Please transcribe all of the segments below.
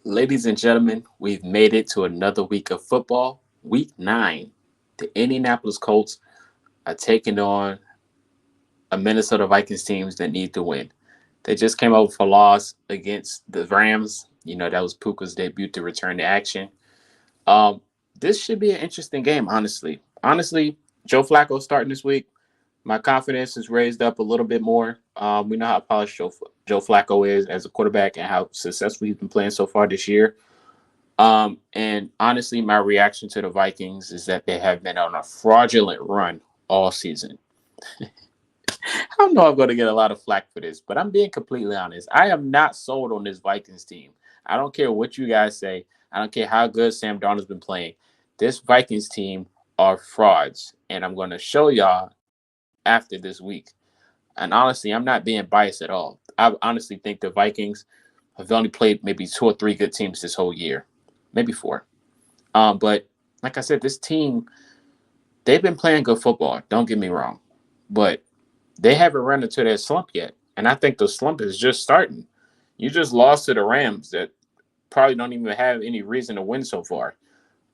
Ladies and gentlemen, we've made it to another week of football. Week 9. The Indianapolis Colts are taking on a Minnesota Vikings team that need to win. They just came over for a loss against the Rams. That was Puka's debut to return to action. Um, this should be an interesting game, honestly. Honestly, Joe Flacco starting this week. My confidence is raised up a little bit more. We know how polished Joe Flacco is as a quarterback and how successful he's been playing so far this year. And honestly, my reaction to the Vikings is that they have been on a fraudulent run all season. I know I'm going to get a lot of flack for this, but I'm being completely honest. I am not sold on this Vikings team. I don't care what you guys say. I don't care how good Sam Darnold's been playing. This Vikings team are frauds, and I'm going to show y'all after this week. And honestly, I'm not being biased at all. I honestly think the Vikings have only played maybe two or three good teams this whole year, maybe four. But like I said, this team, they've been playing good football. Don't get me wrong, but they haven't run into their slump yet. And I think the slump is just starting. You just lost to the Rams that probably don't even have any reason to win so far.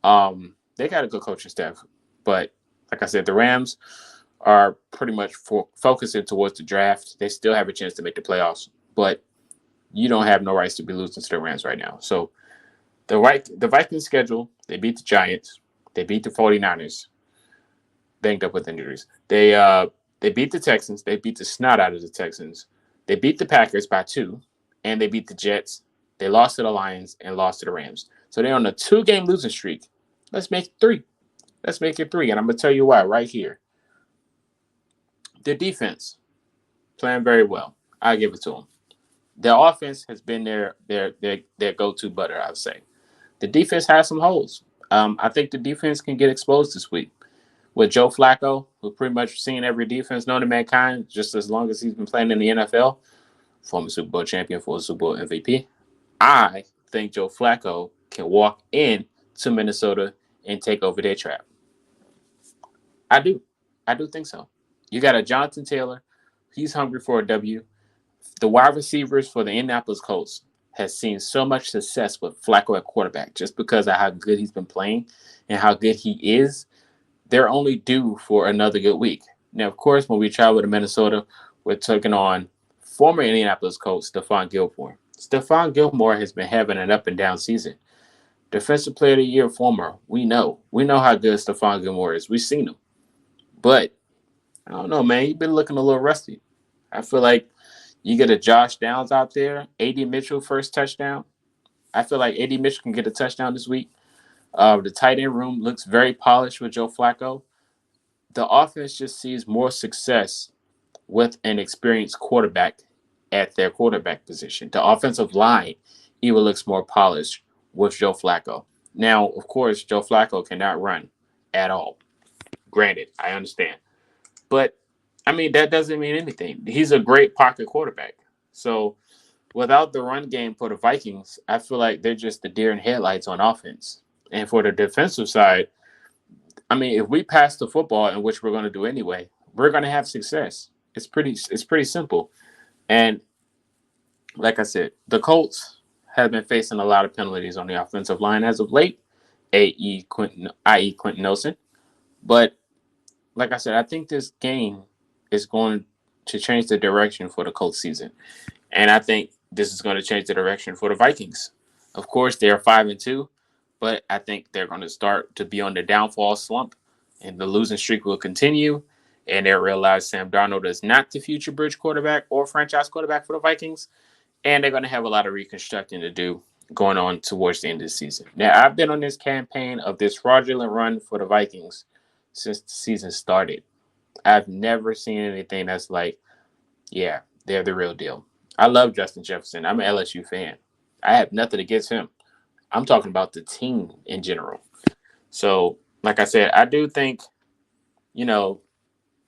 They got a good coaching staff, but like I said, the Rams are pretty much focusing towards the draft. They still have a chance to make the playoffs, but you don't have no rights to be losing to the Rams right now. So the Vikings schedule, they beat the Giants, they beat the 49ers, banged up with injuries. They beat the Texans, they beat the snot out of the Texans. They beat the Packers by 2, and they beat the Jets. They lost to the Lions and lost to the Rams. So they're on a 2-game losing streak. Let's make it 3. Let's make it 3, and I'm gonna tell you why right here. Their defense playing very well. I give it to them. Their offense has been their go-to butter, I would say. The defense has some holes. I think the defense can get exposed this week with Joe Flacco, who pretty much seen every defense known to mankind just as long as he's been playing in the NFL. Former Super Bowl champion, former Super Bowl MVP. I think Joe Flacco can walk in to Minnesota and take over their trap. I do. I do think so. You got a Jonathan Taylor. He's hungry for a W. The wide receivers for the Indianapolis Colts has seen so much success with Flacco at quarterback just because of how good he's been playing and how good he is. They're only due for another good week. Now, of course, when we travel to Minnesota, we're taking on former Indianapolis Colts, Stephon Gilmore. Stephon Gilmore has been having an up and down season. Defensive Player of the Year former, we know. We know how good Stephon Gilmore is. We've seen him. But, I don't know, man. He's been looking a little rusty. I feel like you get a Josh Downs out there, A.D. Mitchell first touchdown. I feel like A.D. Mitchell can get a touchdown this week. The tight end room looks very polished with Joe Flacco. The offense just sees more success with an experienced quarterback at their quarterback position. The offensive line even looks more polished with Joe Flacco. Now, of course, Joe Flacco cannot run at all. Granted, I understand. But, I mean, that doesn't mean anything. He's a great pocket quarterback. So, without the run game for the Vikings, I feel like they're just the deer in headlights on offense. And for the defensive side, I mean, if we pass the football, in which we're going to do anyway, we're going to have success. It's pretty simple. And like I said, the Colts have been facing a lot of penalties on the offensive line as of late, i.e. Quentin Nelson. But like I said, I think this game is going to change the direction for the Colts season. And I think this is going to change the direction for the Vikings. Of course, they are 5-2, but I think they're going to start to be on the downfall slump, and the losing streak will continue. And they'll realize Sam Darnold is not the future bridge quarterback or franchise quarterback for the Vikings, and they're going to have a lot of reconstructing to do going on towards the end of the season. Now, I've been on this campaign of this fraudulent run for the Vikings since the season started. I've never seen anything that's like, yeah, they're the real deal. I love Justin Jefferson. I'm an LSU fan. I have nothing against him. I'm talking about the team in general. So, like I said, I do think, you know,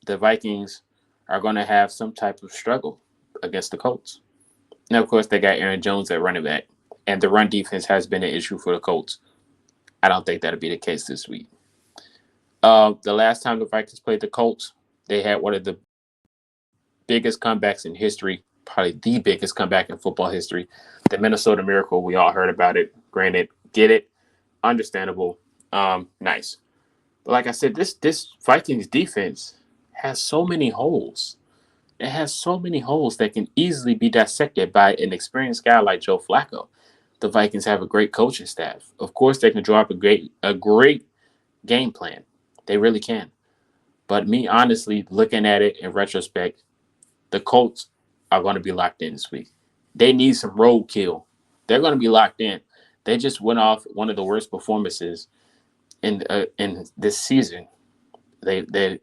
the Vikings are going to have some type of struggle against the Colts. Now, of course, they got Aaron Jones at running back, and the run defense has been an issue for the Colts. I don't think that'll be the case this week. The last time the Vikings played the Colts, they had one of the biggest comebacks in history. probably the biggest comeback in football history. The Minnesota Miracle, we all heard about it. Granted, get it, understandable, nice. But like I said, this Vikings defense has so many holes. It has so many holes that can easily be dissected by an experienced guy like Joe Flacco. The Vikings have a great coaching staff. Of course, they can draw up a great game plan. They really can. But me, honestly, looking at it in retrospect, the Colts are going to be locked in this week. They need some roadkill. They're going to be locked in. They just went off one of the worst performances in this season. They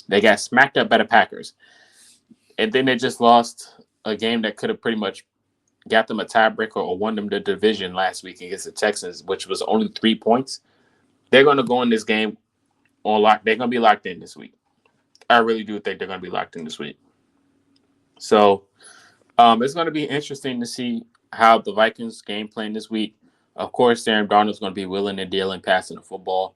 got smacked up by the Packers, and then they just lost a game that could have pretty much got them a tiebreaker or won them the division last week against the Texans, which was only 3 points. They're going to go in this game on lock. They're going to be locked in this week. I really do think they're going to be locked in this week. So it's going to be interesting to see how the Vikings game plan this week. Of course, Aaron Donald's going to be willing and dealing, passing the football.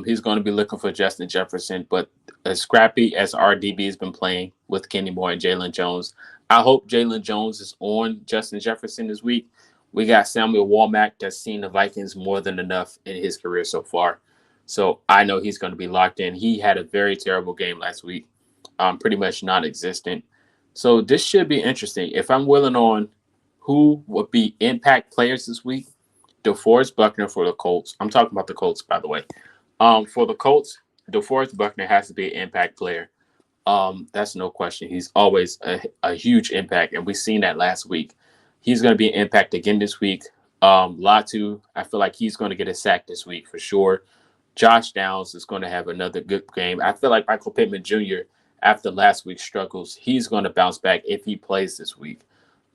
He's going to be looking for Justin Jefferson, but as scrappy as RDB has been playing with Kenny Moore and Jalen Jones, I hope Jalen Jones is on Justin Jefferson this week. We got Samuel Womack that's seen the Vikings more than enough in his career so far. So I know he's going to be locked in. He had a very terrible game last week, pretty much non-existent. So this should be interesting. If I'm willing on who would be impact players this week, DeForest Buckner for the Colts. I'm talking about the Colts, by the way. For the Colts, DeForest Buckner has to be an impact player. That's no question. He's always a huge impact, and we've seen that last week. He's going to be an impact again this week. Latu, I feel like he's going to get a sack this week for sure. Josh Downs is going to have another good game. I feel like Michael Pittman Jr., after last week's struggles, he's going to bounce back if he plays this week.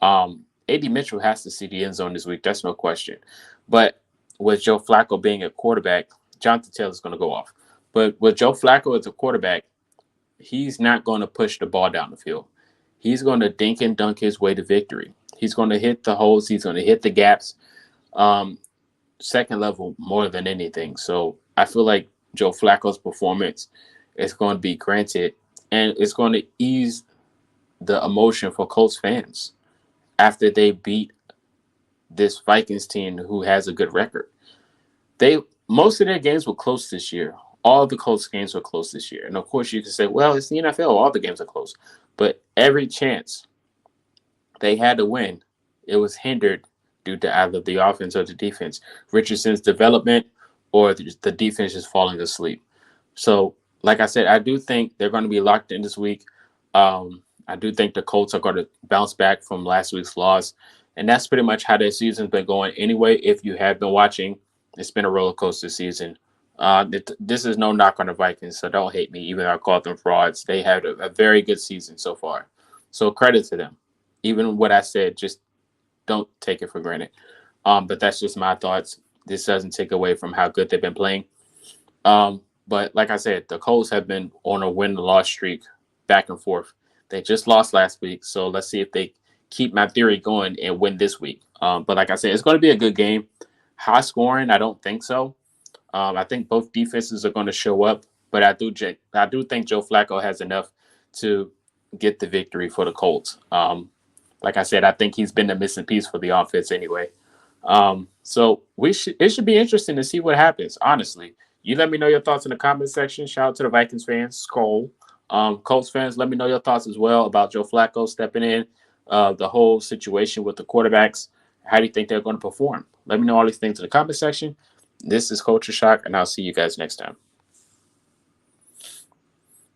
A.D. Mitchell has to see the end zone this week. That's no question. But with Joe Flacco being a quarterback, Jonathan Taylor's going to go off. But with Joe Flacco as a quarterback, he's not going to push the ball down the field. He's going to dink and dunk his way to victory. He's going to hit the holes. He's going to hit the gaps. Second level more than anything. So I feel like Joe Flacco's performance is going to be granted, and it's going to ease the emotion for Colts fans after they beat this Vikings team who has a good record. Most of their games were close this year. All of the Colts games were close this year. And of course you can say, well, it's the NFL. All the games are close. But every chance they had to win, it was hindered due to either the offense or the defense. Richardson's development or the defense just falling asleep. So, like I said, I do think they're going to be locked in this week. I do think the Colts are going to bounce back from last week's loss. And that's pretty much how their season's been going anyway. If you have been watching, it's been a roller coaster season. This is no knock on the Vikings, so don't hate me, even though I called them frauds. They had a very good season so far. So credit to them. Even what I said, just don't take it for granted. But that's just my thoughts. This doesn't take away from how good they've been playing. But like I said, the Colts have been on a win-loss streak back and forth. They just lost last week, so let's see if they keep my theory going and win this week. But like I said, it's going to be a good game. High scoring, I don't think so. I think both defenses are going to show up, but I do think Joe Flacco has enough to get the victory for the Colts. Like I said, I think he's been the missing piece for the offense anyway. So it should be interesting to see what happens, honestly. You let me know your thoughts in the comment section. Shout out to the Vikings fans, Skull. Colts fans, let me know your thoughts as well about Joe Flacco stepping in, the whole situation with the quarterbacks. How do you think they're going to perform? Let me know all these things in the comment section. This is Culture Shock, and I'll see you guys next time.